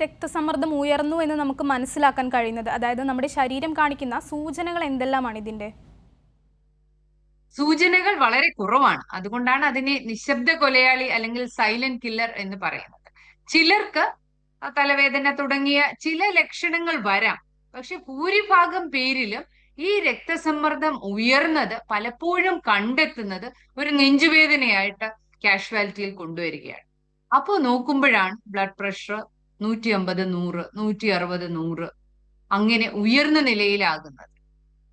രക്തസമ്മർദ്ദം ഉയർന്നു എന്ന് നമുക്ക് മനസ്സിലാക്കാൻ കഴിയുന്നത്? അതായത് നമ്മുടെ ശരീരം കാണിക്കുന്ന സൂചനകൾ എന്തെല്ലാമാണ് ഇതിന്റെ? സൂചനകൾ വളരെ കുറവാണ്. അതുകൊണ്ടാണ് അതിനെ നിശബ്ദ കൊലയാളി അല്ലെങ്കിൽ സൈലന്റ് കില്ലർ എന്ന് പറയുന്നത്. ചിലർക്ക് തലവേദന തുടങ്ങിയ ചില ലക്ഷണങ്ങൾ വരാം. പക്ഷെ ഭൂരിഭാഗം പേരിലും ഈ രക്തസമ്മർദ്ദം ഉയർന്നത് പലപ്പോഴും കണ്ടെത്തുന്നത് ഒരു നെഞ്ചുവേദനയായിട്ട് കാഷ്വാലിറ്റിയിൽ കൊണ്ടുവരികയാണ്. അപ്പോൾ നോക്കുമ്പോഴാണ് ബ്ലഡ് പ്രഷർ 150, 100, 160, 100 അങ്ങനെ ഉയർന്ന നിലയിലാകുന്നത്.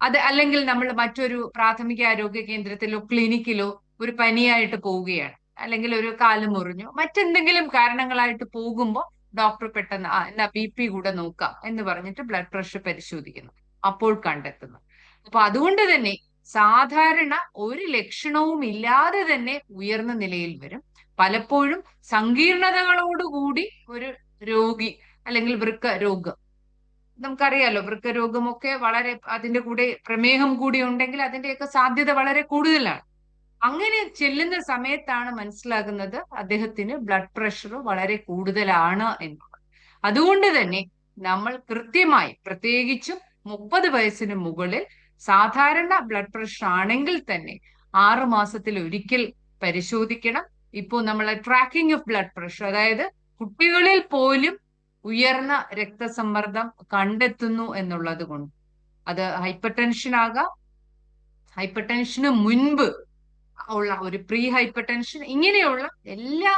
അത് അല്ലെങ്കിൽ നമ്മൾ മറ്റൊരു പ്രാഥമിക ആരോഗ്യ കേന്ദ്രത്തിലോ ക്ലിനിക്കിലോ ഒരു പനിയായിട്ട് പോവുകയാണ്, അല്ലെങ്കിൽ ഒരു കാല് മുറിഞ്ഞു, മറ്റെന്തെങ്കിലും കാരണങ്ങളായിട്ട് പോകുമ്പോൾ ഡോക്ടർ പെട്ടെന്ന് എന്നാ BP കൂടെ നോക്കാം എന്ന് പറഞ്ഞിട്ട് ബ്ലഡ് പ്രഷർ പരിശോധിക്കുന്നു. അപ്പോൾ കണ്ടെത്തുന്നു. അപ്പൊ അതുകൊണ്ട് തന്നെ സാധാരണ ഒരു ലക്ഷണവും ഇല്ലാതെ തന്നെ ഉയർന്ന നിലയിൽ വരും. പലപ്പോഴും സങ്കീർണതകളോടുകൂടി ഒരു രോഗി അല്ലെങ്കിൽ വൃക്ക രോഗം, നമുക്കറിയാലോ വൃക്കരോഗമൊക്കെ വളരെ, അതിന്റെ കൂടെ പ്രമേഹം കൂടി ഉണ്ടെങ്കിൽ അതിന്റെയൊക്കെ സാധ്യത വളരെ കൂടുതലാണ്. അങ്ങനെ ചെല്ലുന്ന സമയത്താണ് മനസ്സിലാകുന്നത് അദ്ദേഹത്തിന് ബ്ലഡ് പ്രഷർ വളരെ കൂടുതലാണ് എന്നുള്ളത്. അതുകൊണ്ട് തന്നെ നമ്മൾ കൃത്യമായി, പ്രത്യേകിച്ചും 30 വയസ്സിന് മുകളിൽ സാധാരണ ബ്ലഡ് പ്രഷർ ആണെങ്കിൽ തന്നെ 6 മാസത്തിൽ ഒരിക്കൽ പരിശോധിക്കണം. ഇപ്പോൾ നമ്മൾ ട്രാക്കിംഗ് ഓഫ് ബ്ലഡ് പ്രഷർ, അതായത് കുട്ടികളിൽ പോലും ഉയർന്ന രക്തസമ്മർദ്ദം കണ്ടെത്തുന്നു എന്നുള്ളത് കൊണ്ട്, അത് ഹൈപ്പർ ടെൻഷൻ ആകാം, ഹൈപ്പർ ടെൻഷന് മുൻപ് ഉള്ള ഒരു പ്രീ ഹൈപ്പർ ടെൻഷൻ, ഇങ്ങനെയുള്ള എല്ലാ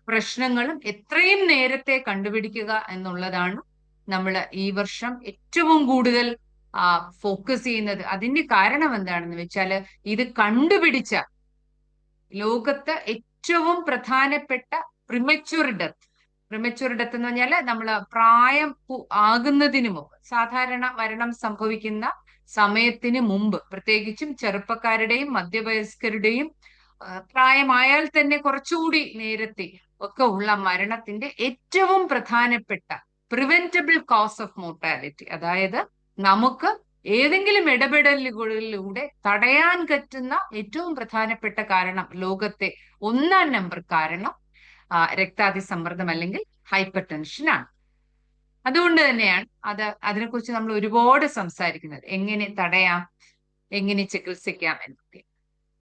പ്രശ്നങ്ങളും എത്രയും നേരത്തെ കണ്ടുപിടിക്കുക എന്നുള്ളതാണ് നമ്മൾ ഈ വർഷം ഏറ്റവും കൂടുതൽ ഫോക്കസ് ചെയ്യുന്നത്. അതിന്റെ കാരണം എന്താണെന്ന് വെച്ചാൽ, ഇത് കണ്ടുപിടിച്ച ലോകത്ത് ഏറ്റവും പ്രധാനപ്പെട്ട പ്രിമച്വർ ഡെത്ത്, പ്രിമച്വർ ഡെത്ത് എന്ന് പറഞ്ഞാൽ നമ്മൾ പ്രായം ആകുന്നതിന് മുമ്പ്, സാധാരണ മരണം സംഭവിക്കുന്ന സമയത്തിന് മുമ്പ്, പ്രത്യേകിച്ചും ചെറുപ്പക്കാരുടെയും മധ്യവയസ്കരുടെയും പ്രായമായാൽ തന്നെ കുറച്ചുകൂടി നേരത്തെ ഒക്കെ ഉള്ള മരണത്തിന്റെ ഏറ്റവും പ്രധാനപ്പെട്ട പ്രിവെന്റബിൾ കോസ് ഓഫ് മോർട്ടാലിറ്റി, അതായത് നമുക്ക് ഏതെങ്കിലും ഇടപെടലുകളിലൂടെ തടയാൻ പറ്റുന്ന ഏറ്റവും പ്രധാനപ്പെട്ട കാരണം, ലോകത്തെ 1-ാം നമ്പർ കാരണം രക്താതിസമ്മർദ്ദം അല്ലെങ്കിൽ ഹൈപ്പർ ടെൻഷൻ ആണ്. അതുകൊണ്ട് തന്നെയാണ് അതിനെക്കുറിച്ച് നമ്മൾ ഒരുപാട് സംസാരിക്കുന്നത്, എങ്ങനെ തടയാം, എങ്ങനെ ചികിത്സിക്കാം എന്നൊക്കെ.